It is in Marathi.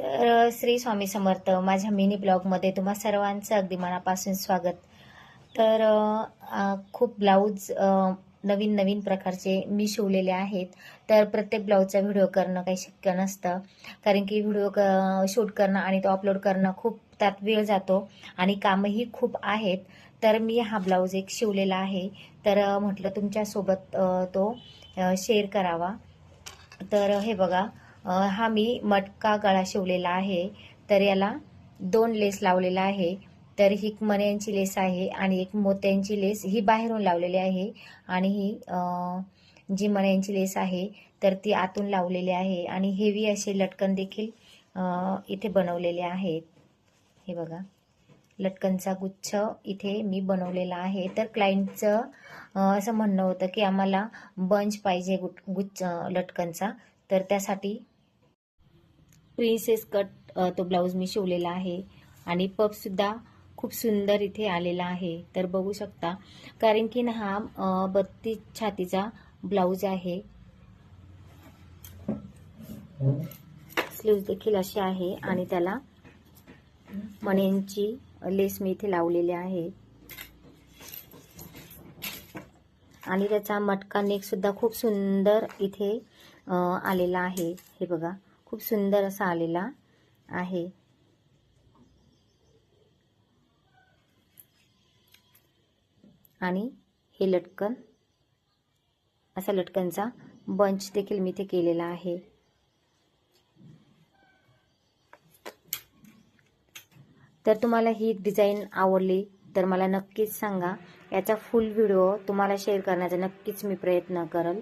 श्री स्वामी समर्थ माझ्या मिनी ब्लॉगमध्ये तुम्हा सर्वांचं अगदी मनापासून स्वागत. तर खूप ब्लाऊज नवीन नवीन प्रकारचे मी शिवलेले आहेत. तर प्रत्येक ब्लाऊजचा व्हिडिओ करणं काही शक्य नसतं, कारण की व्हिडिओ शूट करणं आणि तो अपलोड करणं खूप त्यात वेळ जातो आणि कामही खूप आहेत. तर मी हा ब्लाऊज एक शिवलेला आहे, तर म्हटलं तुमच्यासोबत तो शेअर करावा. तर हे बघा, हा मी मटका गळा शिवलेला आहे. तर याला 2 लेस लावलेला आहे. तर ही मण्यांची लेस आहे आणि एक मोत्यांची लेस ही बाहेरून लावलेली आहे आणि ही जी मण्यांची लेस आहे तर ती आतून लावलेली आहे आणि हेवी असे लटकन देखील इथे बनवलेले आहेत. हे बघा, लटकनचा गुच्छ इथे मी बनवलेला आहे. तर क्लायंटचं असं म्हणणं होतं की आम्हाला बंच पाहिजे गुच्छ लटकनचा, तर त्यासाठी प्रिन्सेस कट तो ब्लाऊज मी शिवलेला आहे आणि पफसुद्धा खूप सुंदर इथे आलेला आहे. तर बघू शकता, कारण की हा 32 छातीचा ब्लाऊज आहे. स्लीव्ज देखील अशी आहे आणि त्याला मण्यांची लेस मी इथे लावलेली आहे आणि त्याचा मटका नेक सुद्धा खूप सुंदर इथे आलेला आहे. हे बघा, खूप सुंदर असा आलेला आहे. आणि हे लटकन, असा लटकनचा बंच देखील मी इथे केलेला आहे. तर तुम्हाला ही डिझाईन आवडली तर मला नक्कीच सांगा. याचा फुल व्हिडिओ तुम्हाला शेअर करण्याचा नक्कीच मी प्रयत्न करेल.